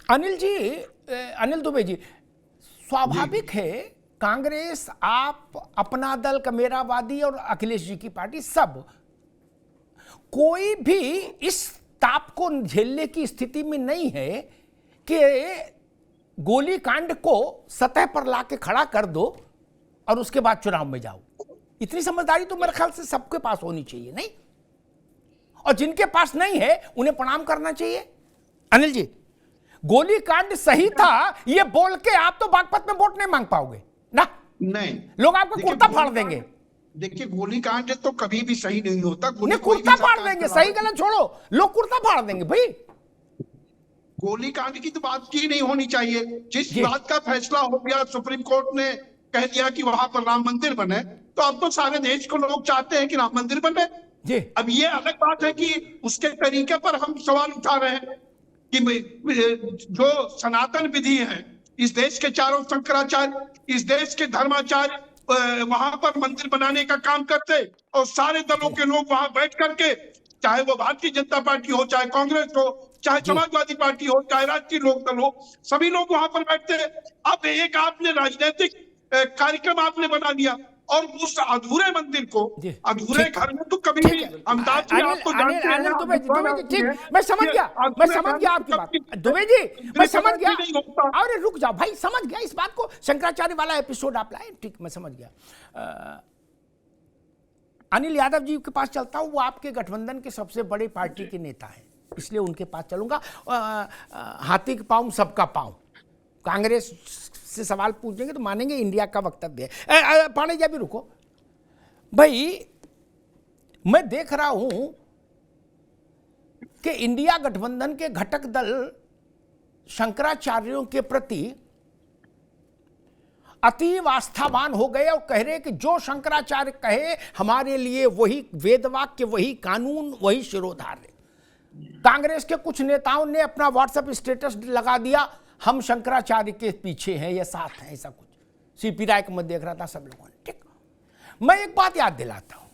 अनिल जी, अनिल दुबे जी, स्वाभाविक है कांग्रेस, आप, अपना दल, कमेरावादी और अखिलेश जी की पार्टी, सब कोई भी इस ताप को झेलने की स्थिति में नहीं है कि गोली कांड को सतह पर लाके खड़ा कर दो और उसके बाद चुनाव में जाओ। इतनी समझदारी तो मेरे ख्याल से सबके पास होनी चाहिए, नहीं? और जिनके पास नहीं है उन्हें प्रणाम करना चाहिए। अनिल जी, गोली कांड सही था ये बोल के आप तो बागपत में वोट नहीं मांग पाओगे ना। नहीं, लोग आपको कुर्ता फाड़ देंगे। देखिए, गोलीकांड तो कभी भी सही नहीं होता। नहीं, कुर्ता फाड़ देंगे, सही गलत छोड़ो, लोग कुर्ता फाड़ देंगे भाई। गोलीकांड की तो बात की नहीं होनी चाहिए। जिस बात का फैसला हो गया, सुप्रीम कोर्ट ने कह दिया कि वहां पर राम मंदिर बने, तो अब तो सारे देश को लोग चाहते हैं कि राम मंदिर बने जी। अब ये अलग बात है कि उसके तरीके पर हम सवाल उठा रहे हैं कि जो सनातन विधि है, इस देश के चारों शंकराचार्य, इस देश के धर्माचार्य वहां पर मंदिर बनाने का काम करते और सारे दलों के लोग वहां बैठ करके, चाहे वो भारतीय जनता पार्टी हो, चाहे कांग्रेस हो, चाहे समाजवादी पार्टी हो, चाहे राष्ट्रीय लोकदल हो, सभी लोग वहां पर बैठते हैं। अब एक आपने राजनीतिक कार्यक्रम आपने बना दिया और उस अधूरे मंदिर को, अधूरे घर में तो कभी भी अमिताभ जी आप तो जानते हैं। दुबे जी, ठीक, मैं समझ गया आपकी बात। दुबे जी, मैं समझ गया। अरे रुक जाओ भाई, समझ गया इस बात को। शंकराचार्य वाला एपिसोड आप लाए, ठीक, मैं समझ गया। अनिल यादव जी के पास चलता हूं, वो आपके गठबंधन के सबसे बड़े पार्टी के नेता हैं, इसलिए उनके पास चलूंगा। हाथी का पांव सबका पांव, कांग्रेस से सवाल पूछेंगे तो मानेंगे इंडिया का वक्तव्य है। पांडे जी अभी रुको भाई, मैं देख रहा हूं कि इंडिया गठबंधन के घटक दल शंकराचार्यों के प्रति अतीव आस्थावान हो गए और कह रहे कि जो शंकराचार्य कहे हमारे लिए वही वेदवाक्य, वही कानून, वही शिरोधार है। कांग्रेस के कुछ नेताओं ने अपना व्हाट्सएप स्टेटस लगा दिया, हम शंकराचार्य के पीछे हैं या साथ हैं, ऐसा कुछ। सीपी राय को मैं देख रहा था, सब लोगों ने। ठीक, मैं एक बात याद दिलाता हूं,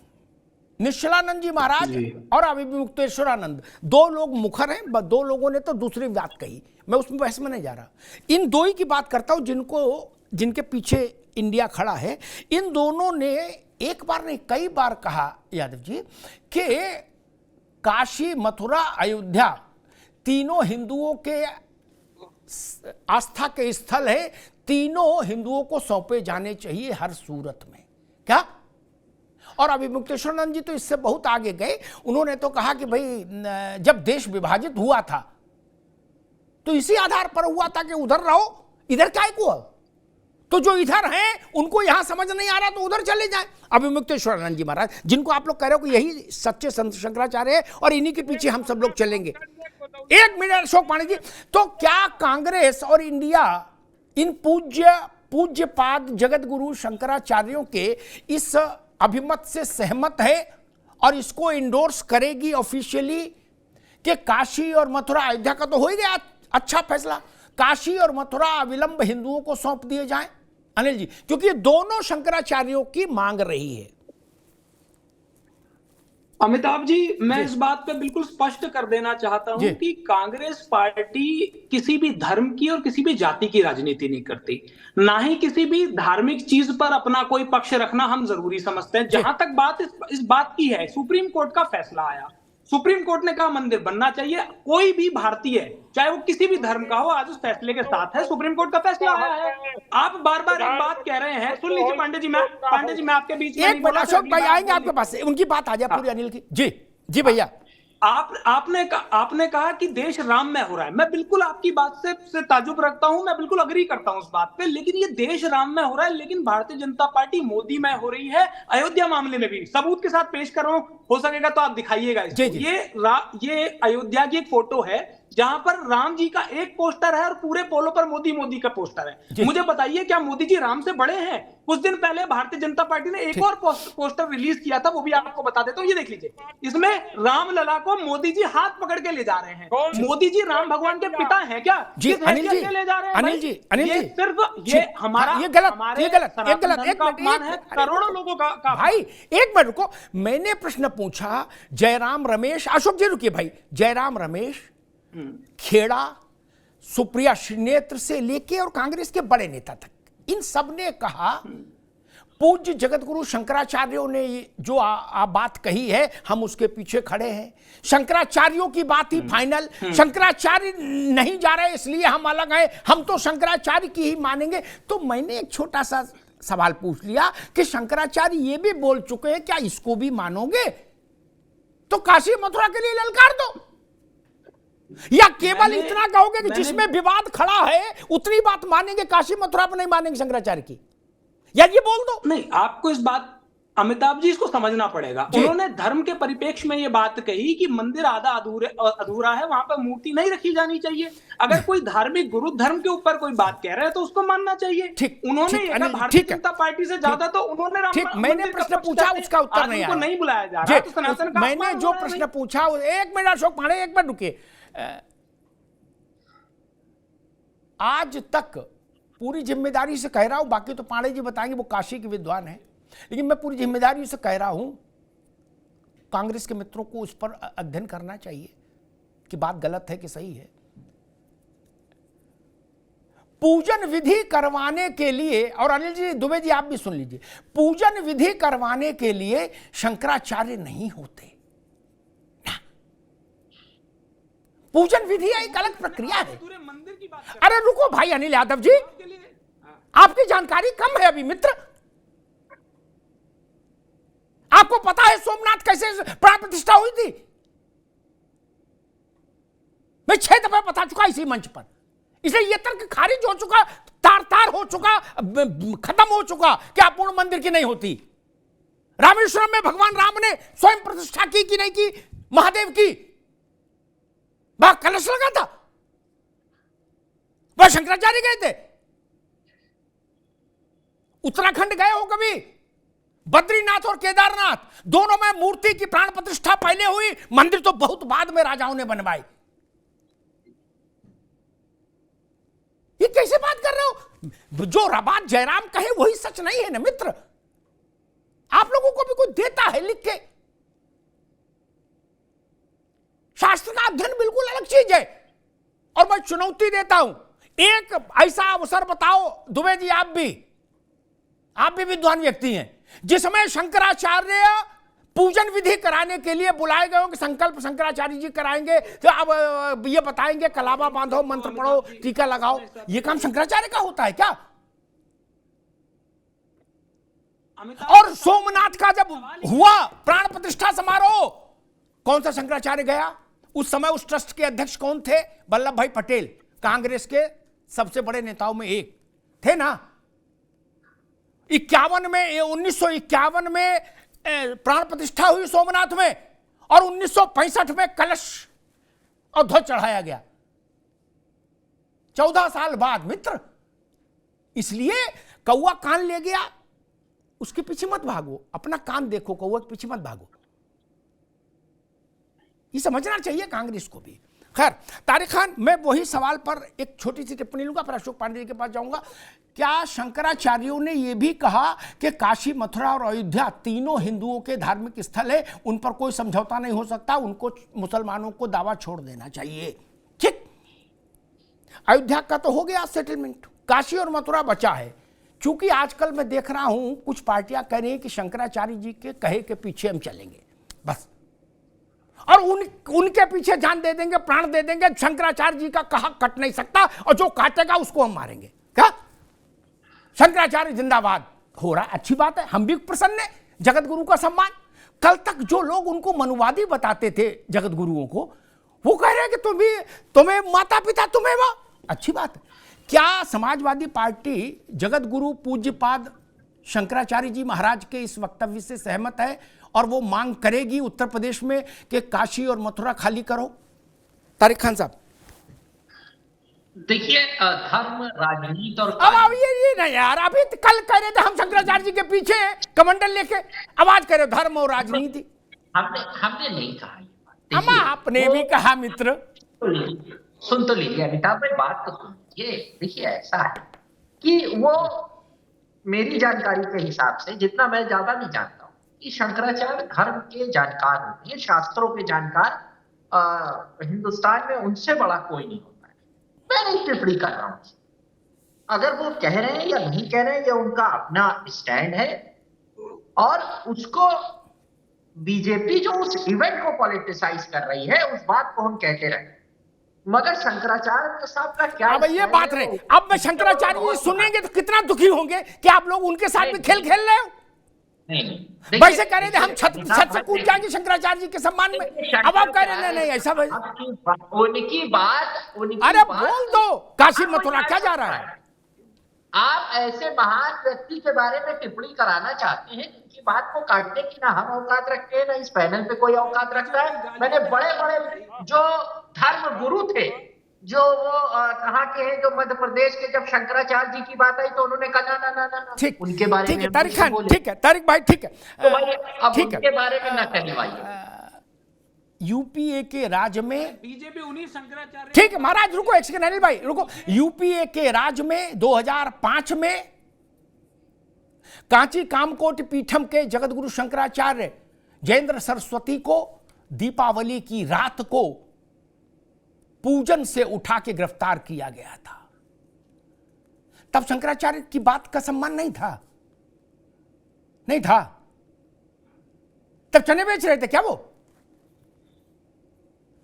निश्चलानंद जी महाराज और अभिमुक्तेश्वरानंद दो लोग मुखर हैं, दो लोगों ने तो दूसरी बात कही, मैं उसमें बहस में नहीं जा रहा। इन दो ही की बात करता हूं जिनके पीछे इंडिया खड़ा है। इन दोनों ने एक बार नहीं कई बार कहा यादव जी कि काशी, मथुरा, अयोध्या तीनों हिंदुओं के आस्था के स्थल है, तीनों हिंदुओं को सौंपे जाने चाहिए हर सूरत में। क्या? और अभिमुक्तेश्वरानंद जी तो इससे बहुत आगे गए, उन्होंने तो कहा कि भाई जब देश विभाजित हुआ था तो इसी आधार पर हुआ था कि उधर रहो, इधर क्या को, तो जो इधर हैं उनको यहां समझ नहीं आ रहा तो उधर चले जाएं। अभिमुक्तेश्वरानंद जी महाराज, जिनको आप लोग कह रहे हो कि यही सच्चे संत शंकराचार्य है और इन्हीं के पीछे हम सब लोग चलेंगे। एक मिनट अशोक पांडे जी, तो क्या कांग्रेस और इंडिया इन पूज्यपाद जगत गुरु शंकराचार्यों के इस अभिमत से सहमत है और इसको इंडोर्स करेगी ऑफिशियली कि काशी और मथुरा, अयोध्या का तो हो ही गया अच्छा फैसला, काशी और मथुरा अविलंब हिंदुओं को सौंप दिए जाएं? अनिल जी, क्योंकि ये दोनों शंकराचार्यों की मांग रही है। अमिताभ जी, मैं इस बात पे बिल्कुल स्पष्ट कर देना चाहता हूं कि कांग्रेस पार्टी किसी भी धर्म की और किसी भी जाति की राजनीति नहीं करती, ना ही किसी भी धार्मिक चीज पर अपना कोई पक्ष रखना हम जरूरी समझते हैं। जहां तक बात इस बात की है, सुप्रीम कोर्ट का फैसला आया, सुप्रीम कोर्ट ने कहा मंदिर बनना चाहिए। कोई भी भारतीय, चाहे वो किसी भी धर्म का हो, आज उस फैसले के साथ है। सुप्रीम कोर्ट का फैसला आया है। आप बार बार एक बात कह रहे हैं, सुन लीजिए पांडे जी, मैं आपके बीच में एक मिनट, अशोक भाई आएंगे आपके पास, उनकी बात आ जाए पूरी अनिल की। जी जी भैया, आपने कहा कि देश राममय हो रहा है। मैं बिल्कुल आपकी बात से ताजुब रखता हूं, मैं बिल्कुल अग्री करता हूं उस बात पे, लेकिन ये देश राममय हो रहा है, लेकिन भारतीय जनता पार्टी मोदीमय हो रही है। अयोध्या मामले में भी सबूत के साथ पेश कर रहा हूं, हो सकेगा तो आप दिखाइएगा इसको। ये अयोध्या की एक फोटो है जहां पर राम जी का एक पोस्टर है और पूरे पोलो पर मोदी का पोस्टर है। मुझे बताइए, क्या मोदी जी राम से बड़े हैं? कुछ दिन पहले भारतीय जनता पार्टी ने एक और पोस्टर रिलीज किया था, वो भी आपको बता देता हूं, ये देख लीजिए। इसमें राम लला को मोदी जी हाथ पकड़ के ले जा रहे हैं। मोदी जी राम भगवान के पिता हैं क्या? जी अनिल जी, ले जा रहे हैं अनिल जी, सिर्फ ये हमारा ये गलत है करोड़ों लोगों का। भाई एक मिनट रुको, मैंने प्रश्न पूछा, जयराम रमेश, अशोक जी रुकिए भाई, जयराम रमेश, खेड़ा, सुप्रिया श्रीनेत्र से लेके और कांग्रेस के बड़े नेता तक, इन सब ने कहा पूज्य जगतगुरु शंकराचार्यों ने जो बात कही है हम उसके पीछे खड़े हैं, शंकराचार्यों की बात ही फाइनल, शंकराचार्य नहीं जा रहे इसलिए हम अलग हैं, हम तो शंकराचार्य की ही मानेंगे। तो मैंने एक छोटा सा सवाल पूछ लिया कि शंकराचार्य ये भी बोल चुके हैं, क्या इसको भी मानोगे? तो काशी मथुरा के लिए ललकार दो, या केवल इतना कहोगे कि जिसमें विवाद खड़ा है उतनी बात मानेंगे, काशी मथुरा पर नहीं मानेंगे शंकराचार्य की, या ये बोल दो? नहीं, आपको इस बात, अमिताभ जी, इसको समझना पड़ेगा। उन्होंने धर्म के परिप्रेक्ष्य में ये बात कही कि मंदिर आधा अधूरा है, वहां पर मूर्ति नहीं रखी जानी चाहिए। अगर कोई धार्मिक गुरु धर्म के ऊपर कोई बात कह रहा है तो उसको मानना चाहिए। उन्होंने भारतीय जनता पार्टी से ज्यादा तो उन्होंने ठीक, मैंने प्रश्न पूछा उसका उत्तर नहीं आया, नहीं बुलाया जा रहा, तो सनातन का मैंने जो प्रश्न पूछा, एक मिनट अशोक पांडे, एक मिनट रुकिए। आज तक पूरी जिम्मेदारी से कह रहा हूं, बाकी तो पांडे जी बताएंगे, वो काशी के विद्वान हैं, लेकिन मैं पूरी जिम्मेदारी से कह रहा हूं, कांग्रेस के मित्रों को उस पर अध्ययन करना चाहिए कि बात गलत है कि सही है। पूजन विधि करवाने के लिए, और अनिल जी, दुबे जी, आप भी सुन लीजिए, पूजन विधि करवाने के लिए शंकराचार्य नहीं होते ना। पूजन विधि एक अलग प्रक्रिया है। अरे रुको भाई अनिल यादव जी, आपकी जानकारी कम है अभी मित्र। आपको पता है सोमनाथ कैसे प्राण प्रतिष्ठा हुई थी? मैं 6 दफे बता चुका इसी मंच पर, इसलिए यह तर्क खारिज हो चुका, तार तार हो चुका, खत्म हो चुका कि अपूर्ण मंदिर की नहीं होती। रामेश्वरम में भगवान राम ने स्वयं प्रतिष्ठा की कि नहीं की महादेव की? वहां कलश लगा था, वह शंकराचार्य गए थे। उत्तराखंड गए हो कभी? बद्रीनाथ और केदारनाथ दोनों में मूर्ति की प्राण प्रतिष्ठा पहले हुई, मंदिर तो बहुत बाद में राजाओं ने बनवाई। ये कैसे बात कर रहे हो? जो बात जयराम कहे वही सच नहीं है ना मित्र। आप लोगों को भी कोई देता है लिख के। शास्त्र का अध्ययन बिल्कुल अलग चीज है, और मैं चुनौती देता हूं, एक ऐसा अवसर बताओ, दुबे जी आप भी विद्वान व्यक्ति हैं, जिसमें शंकराचार्य पूजन विधि कराने के लिए बुलाए गए हो कि संकल्प शंकराचार्य जी कराएंगे, तो अब ये बताएंगे कलावा बांधो, मंत्र पढ़ो, टीका लगाओ। ये काम शंकराचार्य का होता है क्या? और सोमनाथ का जब हुआ प्राण प्रतिष्ठा समारोह, कौन सा शंकराचार्य गया? उस समय उस ट्रस्ट के अध्यक्ष कौन थे? वल्लभ भाई पटेल, कांग्रेस के सबसे बड़े नेताओं में एक थे ना। 1951 में प्राण प्रतिष्ठा हुई सोमनाथ में, और 1965 में कलश और ध्वज चढ़ाया गया, 14 साल बाद मित्र। इसलिए कौआ कान ले गया, उसके पीछे मत भागो, अपना कान देखो, कौआ के पीछे मत भागो। ये समझना चाहिए कांग्रेस को भी। खैर तारिक खान, मैं वही सवाल पर एक छोटी सी टिप्पणी लूंगा, फिर अशोक पांडे जी के पास जाऊंगा। क्या शंकराचार्यों ने यह भी कहा कि काशी, मथुरा और अयोध्या तीनों हिंदुओं के धार्मिक स्थल है, उन पर कोई समझौता नहीं हो सकता, उनको मुसलमानों को दावा छोड़ देना चाहिए? ठीक, अयोध्या का तो हो गया सेटलमेंट, काशी और मथुरा बचा है। चूंकि आजकल मैं देख रहा हूं कुछ पार्टियां कह रही हैं कि शंकराचार्य जी के कहे के पीछे हम चलेंगे बस, और उनके पीछे जान दे देंगे, प्राण दे देंगे, शंकराचार्य जी का कहा कट नहीं सकता, और जो काटेगा उसको हम मारेंगे। क्या शंकराचार्य जिंदाबाद हो रहा है? अच्छी बात है, हम भी प्रसन्न हैं, जगत गुरु का सम्मान। कल तक जो लोग उनको मनुवादी बताते थे जगत गुरुओं को, वो कह रहे हैं कि तुम्हें माता पिता तुम्हें वो, अच्छी बात है। क्या समाजवादी पार्टी जगत गुरु पूज्यपाद शंकराचार्य जी महाराज के इस वक्तव्य से सहमत है और वो मांग करेगी उत्तर प्रदेश में कि काशी और मथुरा खाली करो? तारिक खान साहब, देखिए, धर्म, राजनीति और अब ये नहीं यार, अभी कल कह रहे थे हम शंकराचार्य जी के पीछे हैं कमंडल लेके, आवाज कह रहे हो धर्म और राजनीति। हमने नहीं कहा ये बात। अम्मा आपने भी कहा मित्र। सुन तो लीजिए अमिताभ भाई, बात तो सुनिए। देखिए ऐसा है कि वो मेरी जानकारी के हिसाब से, जितना मैं ज्यादा नहीं जानता हूँ, कि शंकराचार्य धर्म के जानकार होते हैं, शास्त्रों के जानकार हिंदुस्तान में उनसे बड़ा कोई नहीं होता है। मैं नहीं टिप्पणी कर रहा हूं। अगर वो कह रहे हैं या नहीं कह रहे हैं, ये उनका अपना स्टैंड है, और उसको बीजेपी जो उस इवेंट को पॉलिटिसाइज कर रही है, उस बात को हम कहते रहे। मगर शंकराचार्य साहब का क्या, अब ये बात रहे, अब मैं शंकराचार्य जी सुनेंगे तो कितना दुखी होंगे कि आप लोग उनके साथ भी खेल खेल रहे हो। नहीं, वैसे कह रहे थे हम छत से कूद जाएंगे शंकराचार्य जी के सम्मान में, अब आप कह रहे नहीं ऐसा। उनकी बात अरे बोल दो, काशी मथुरा क्या जा रहा है। आप ऐसे महान व्यक्ति के बारे में टिप्पणी कराना चाहते हैं जिनकी बात को काटने की ना हम औकात रखते हैं, ना इस पैनल पे कोई औकात रखता है। मैंने बड़े बड़े जो धर्म गुरु थे, जो वो कहाँ के हैं, जो मध्य प्रदेश के, जब शंकराचार्य जी की बात आई तो उन्होंने कहा ना ठीक, उनके बारे में तारिक खान, ठीक है तारिक भाई, ठीक है, तो भाई अब उनके बारे में ना कहलवाइए। यूपीए के राज में बीजेपी उन्हीं शंकराचार्य, ठीक है महाराज, रुको एक सेकंड अनिल भाई रुको। यूपीए के राज में 2005 में कांची कामकोट पीठम के जगतगुरु शंकराचार्य जयेंद्र सरस्वती को दीपावली की रात को पूजन से उठा के गिरफ्तार किया गया था। तब शंकराचार्य की बात का सम्मान नहीं था, नहीं था, तब चने बेच रहे थे क्या वो?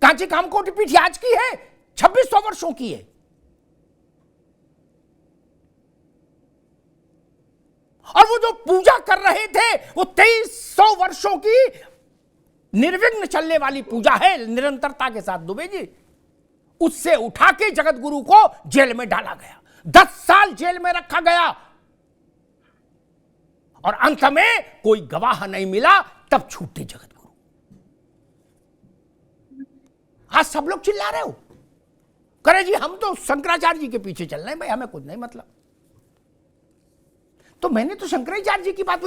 कांची कामकोटि पीठ आज की है, 2600 वर्षों की है। और वो जो पूजा कर रहे थे वो 2300 वर्षों की निर्विघ्न चलने वाली पूजा है, निरंतरता के साथ। दुबे जी, उससे उठा के जगत गुरु को जेल में डाला गया, 10 साल जेल में रखा गया, और अंत में कोई गवाह नहीं मिला, तब छूटे जगत गुरु। आज सब लोग चिल्ला रहे हो, करे जी हम तो शंकराचार्य जी के पीछे चल रहे हैं, भाई हमें कुछ नहीं मतलब। तो मैंने तो शंकराचार्य जी की बात